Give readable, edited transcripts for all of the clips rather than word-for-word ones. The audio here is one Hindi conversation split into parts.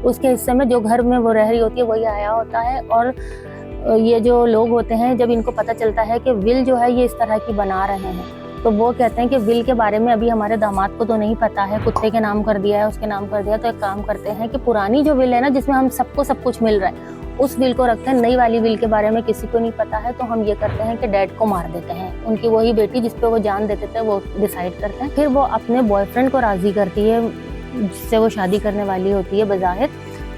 उसके हिस्से में जो घर में वो रह रही होती है वही आया होता है। और ये जो लोग होते हैं, जब इनको पता चलता है कि विल जो है ये इस तरह की बना रहे हैं, तो वो कहते हैं कि विल के बारे में अभी हमारे दामाद को तो नहीं पता है, कुत्ते के नाम कर दिया है, उसके नाम कर दिया। तो एक काम करते हैं कि पुरानी जो विल है ना, जिसमें हम सबको सब कुछ मिल रहा है, उस विल को रखते हैं, नई वाली विल के बारे में किसी को नहीं पता है। तो हम ये करते हैं कि डैड को मार देते हैं, उनकी वही बेटी जिसपे वो जान देते थे वो डिसाइड करते हैं। फिर वो अपने बॉयफ्रेंड को राजी करती है, जिससे वो शादी करने वाली होती है, बज़ाहिर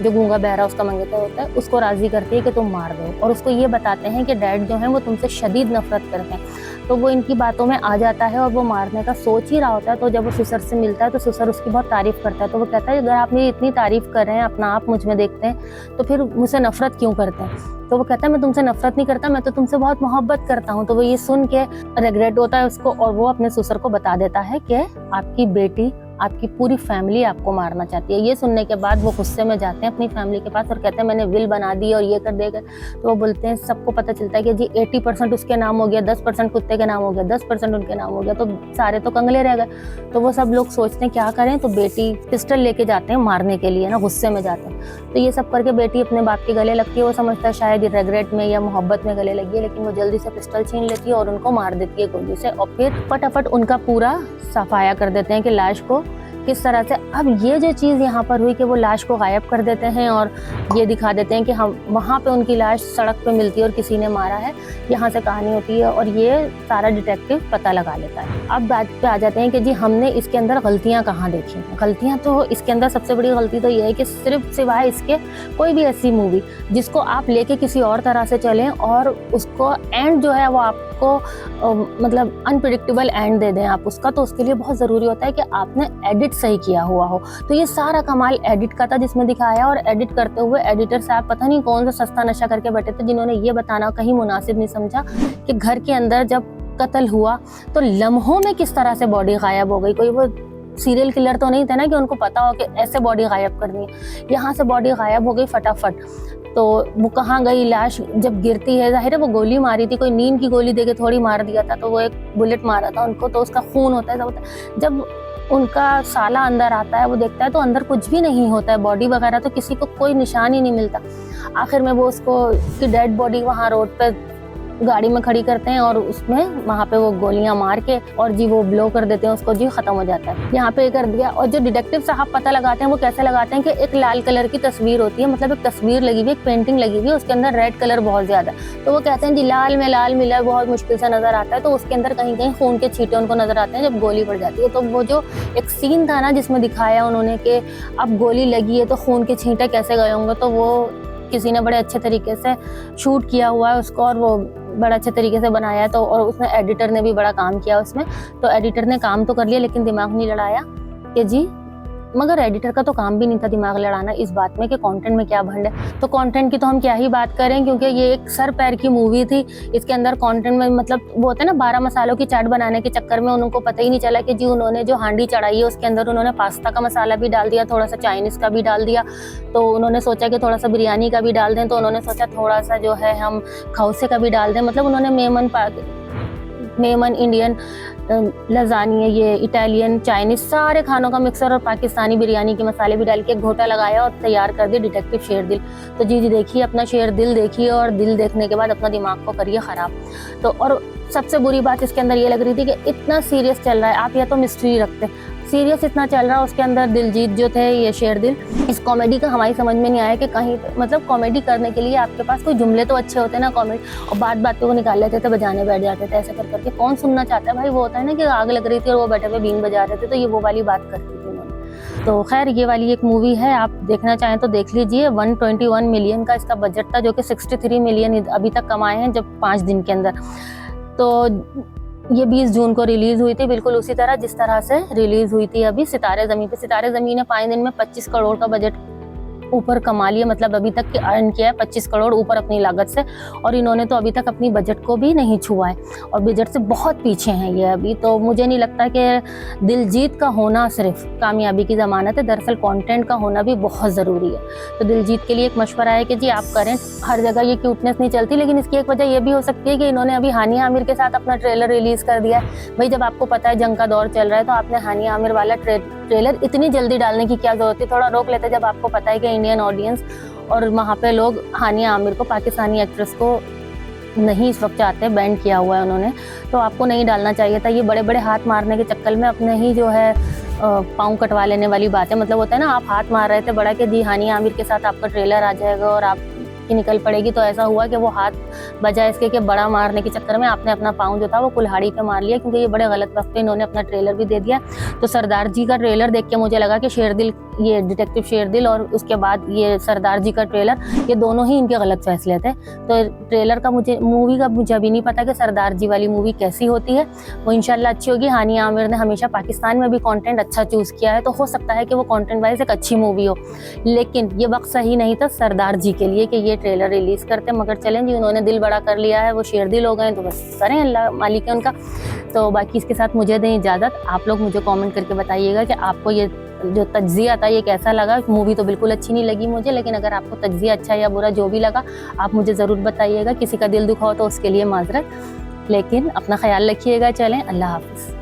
जो गूंगा बहरा उसका मंगेतर होता है, उसको राजी करती है कि तुम मार दो। और उसको ये बताते हैं कि डैड जो है वो तुमसे शदीद नफरत करते हैं। तो वो इनकी बातों में आ जाता है और वो मारने का सोच ही रहा होता है। तो जब वो सुसर से मिलता है तो सुसर उसकी बहुत तारीफ करता है। तो वो कहता है अगर आप मेरी इतनी तारीफ कर रहे हैं, अपना आप मुझ में देखते हैं, तो फिर मुझसे नफरत क्यों करते हैं? तो वो कहता है मैं तुमसे नफरत नहीं करता, मैं तो तुमसे बहुत मोहब्बत करता हूँ। तो वो ये सुन के रिग्रेट होता है उसको, और वो अपने सुसर को बता देता है कि आपकी बेटी, आपकी पूरी फैमिली आपको मारना चाहती है। ये सुनने के बाद वो गुस्से में जाते हैं अपनी फैमिली के पास और कहते हैं मैंने विल बना दी और ये कर देगा। तो वो बोलते हैं, सबको पता चलता है कि जी 80% उसके नाम हो गया, 10% कुत्ते के नाम हो गया, 10% उनके नाम हो गया, तो सारे तो कंगले रह गए। तो वो सब लोग सोचते हैं क्या करें, तो बेटी पिस्टल लेके जाते हैं मारने के लिए ना, गुस्से में जाते हैं। तो ये सब करके बेटी अपने बाप के गले लगती है। वो समझता है शायद रेगरेट में या मोहब्बत में गले लगी है, लेकिन वो जल्दी से पिस्टल छीन लेती है और उनको मार देती है गोली से। और फिर फटाफट उनका पूरा सफाया कर देते हैं कि लाश को किस तरह से। अब ये जो चीज़ यहाँ पर हुई कि वो लाश को गायब कर देते हैं और ये दिखा देते हैं कि हम वहाँ पे उनकी लाश सड़क पे मिलती है और किसी ने मारा है, यहाँ से कहानी होती है। और ये सारा डिटेक्टिव पता लगा लेता है। अब बात पे आ जाते हैं कि जी हमने इसके अंदर गलतियाँ कहाँ देखी। गलतियाँ तो इसके अंदर सबसे बड़ी गलती तो ये है कि सिर्फ सिवाय इसके कोई भी ऐसी मूवी जिसको आप लेके किसी और तरह से चलें और उसको एंड जो है वो आपको मतलब अनप्रिडिक्टेबल एंड दे दें आप उसका, तो उसके लिए बहुत ज़रूरी होता है कि आपने एडिट सही किया हुआ हो। तो ये सारा कमाल एडिट का था जिसमें दिखाया, और एडिट करते हुए एडिटर साहब पता नहीं कौन सा सस्ता नशा करके बैठे थे, जिन्होंने ये बताना कहीं मुनासिब नहीं समझा कि घर के अंदर जब कत्ल हुआ तो लम्हों में किस तरह से बॉडी गायब हो गई। कोई वो सीरियल किलर तो नहीं थे ना कि उनको पता हो कि ऐसे बॉडी गायब करनी है। यहाँ से बॉडी गायब हो गई फटाफट। तो वो कहाँ गई लाश जब गिरती है, जाहिर है वो गोली मारी थी, कोई नींद की गोली देके थोड़ी मार दिया था, तो वो एक बुलेट मारा था उनको, तो उसका खून होता है, सब होता है। जब उनका साला अंदर आता है वो देखता है तो अंदर कुछ भी नहीं होता है, बॉडी वगैरह तो किसी को कोई निशान ही नहीं मिलता। आखिर में वो उसको की डेड बॉडी वहाँ रोड पे गाड़ी में खड़ी करते हैं और उसमें वहाँ पे वो गोलियां मार के और जी वो ब्लो कर देते हैं उसको, जी खत्म हो जाता है। यहाँ पे कर दिया। और जो डिटेक्टिव साहब पता लगाते हैं वो कैसे लगाते हैं कि एक लाल कलर की तस्वीर होती है, मतलब एक तस्वीर लगी हुई, एक पेंटिंग लगी हुई है, उसके अंदर रेड कलर बहुत ज्यादा। तो वो कहते हैं जी लाल में लाल मिला बहुत मुश्किल से नजर आता है, तो उसके अंदर कहीं कहीं खून के छींटे उनको नजर आते हैं जब गोली पड़ जाती है। तो वो जो एक सीन था ना जिसमें दिखाया उन्होंने कि अब गोली लगी है तो खून के छींटे कैसे गए होंगे, तो वो किसी ने बड़े अच्छे तरीके से शूट किया हुआ है उसको और वो बड़ा अच्छे तरीके से बनाया है। तो और उसमें एडिटर ने भी बड़ा काम किया उसमें। तो एडिटर ने काम तो कर लिया लेकिन दिमाग नहीं लड़ाया कि जी, मगर एडिटर का तो काम भी नहीं था दिमाग लड़ाना इस बात में कि कंटेंट में क्या भंड है। तो कंटेंट की तो हम क्या ही बात करें, क्योंकि ये एक सर पैर की मूवी थी। इसके अंदर कंटेंट में मतलब वो होता है ना 12 मसालों की चाट बनाने के चक्कर में उनको पता ही नहीं चला कि जी उन्होंने जो हांडी चढ़ाई है उसके अंदर उन्होंने पास्ता का मसाला भी डाल दिया, थोड़ा सा चाइनीज़ का भी डाल दिया। तो उन्होंने सोचा कि थोड़ा सा बिरयानी का भी डाल दें, तो उन्होंने सोचा थोड़ा सा जो है हम खौसे का भी डाल दें। मतलब उन्होंने मेमन इंडियन लजानी, ये इटालियन, चाइनीज सारे खानों का मिक्सर और पाकिस्तानी बिरयानी के मसाले भी डाल के घोटा लगाया और तैयार कर दिया डिटेक्टिव शेरदिल। तो जी देखिए अपना शेरदिल देखिए और दिल देखने के बाद अपना दिमाग को करिए ख़राब। तो और सबसे बुरी बात इसके अंदर ये लग रही थी कि इतना सीरियस चल रहा है, आप या तो मिस्ट्री रखते, सीरियस इतना चल रहा है उसके अंदर। दिलजीत जो थे ये शेरदिल, इस कॉमेडी का हमारी समझ में नहीं आया कि कहीं मतलब कॉमेडी करने के लिए आपके पास कोई जुमले तो अच्छे होते हैं ना कॉमेडी, और बात पे वो निकाल लेते थे, बजाने बैठ जाते थे ऐसे कर करके। कौन सुनना चाहता है भाई, वो होता है ना कि आग लग रही थी और वो बैठे हुए बीन बजा रहे थे, तो ये वो वाली बात करती थी उन्होंने। तो खैर ये वाली एक मूवी है, आप देखना चाहें तो देख लीजिए। 121 मिलियन का इसका बजट था, जो कि 63 मिलियन अभी तक कमाए हैं जब 5 दिन के अंदर। तो ये 20 जून को रिलीज हुई थी, बिल्कुल उसी तरह जिस तरह से रिलीज हुई थी अभी सितारे ज़मीं पे। सितारे ज़मीं ने 5 दिन में 25 करोड़ का बजट ऊपर कमा लिया, मतलब अभी तक अर्न किया है 25 करोड़ ऊपर अपनी लागत से। और इन्होंने तो अभी तक अपनी बजट को भी नहीं छुआ है और बजट से बहुत पीछे हैं ये अभी। तो मुझे नहीं लगता कि दिलजीत का होना सिर्फ कामयाबी की ज़मानत है, दरअसल कंटेंट का होना भी बहुत ज़रूरी है। तो दिलजीत के लिए एक मशवरा है कि जी आप करें, हर जगह ये क्यूटनेस नहीं चलती, लेकिन इसकी एक वजह ये भी हो सकती है कि इन्होंने अभी हानिया आमिर के साथ अपना ट्रेलर रिलीज़ कर दिया है। भाई जब आपको पता है जंग का दौर चल रहा है तो आपने हानिया आमिर वाला ट्रेलर इतनी जल्दी डालने की क्या जरूरत है, थोड़ा रोक लेते जब आपको पता है कि इंडियन ऑडियंस और वहाँ पे लोग हानिया आमिर को, पाकिस्तानी एक्ट्रेस को नहीं इस वक्त चाहते, बैंड किया हुआ है उन्होंने, तो आपको नहीं डालना चाहिए था। ये बड़े बड़े हाथ मारने के चक्कर में अपने ही जो है पाँव कटवा लेने वाली बात है। मतलब होता है ना, आप हाथ मार रहे थे बड़ा कि जी हानिया आमिर के साथ आपका ट्रेलर आ जाएगा और आप की निकल पड़ेगी, तो ऐसा हुआ कि वो हाथ बजाय इसके कि बड़ा मारने के चक्कर में आपने अपना पाँव जो था वो कुल्हाड़ी पे मार लिया, क्योंकि ये बड़े गलत वक्त पे इन्होंने अपना ट्रेलर भी दे दिया। तो सरदार जी का ट्रेलर देख के मुझे लगा कि शेरदिल, ये डिटेक्टिव शेरदिल और उसके बाद ये सरदार जी का ट्रेलर, ये दोनों ही इनके गलत फैसले थे। तो ट्रेलर का मूवी का मुझे अभी नहीं पता कि सरदार जी वाली मूवी कैसी होती है, वो इंशाल्लाह अच्छी होगी। हानिया आमिर ने हमेशा पाकिस्तान में भी कंटेंट अच्छा चूज़ किया है, तो हो सकता है कि वो कंटेंट वाइज एक अच्छी मूवी हो, लेकिन ये वक्त सही नहीं था सरदार जी के लिए कि ये ट्रेलर रिलीज़ करते। मगर चलें जी, उन्होंने दिल बड़ा कर लिया है, वो शेरदिल हो गए, तो बस करें, अल्लाह मालिक है उनका। तो बाकी इसके साथ मुझे दें इजाज़त। आप लोग मुझे कमेंट करके बताइएगा कि आपको ये जो तज्ज़िया था ये कैसा लगा। मूवी तो बिल्कुल अच्छी नहीं लगी मुझे, लेकिन अगर आपको तज्ज़िया अच्छा या बुरा जो भी लगा आप मुझे ज़रूर बताइएगा। किसी का दिल दुखा हो तो उसके लिए माजरत, लेकिन अपना ख्याल रखिएगा। चलें, अल्लाह हाफ़िज़।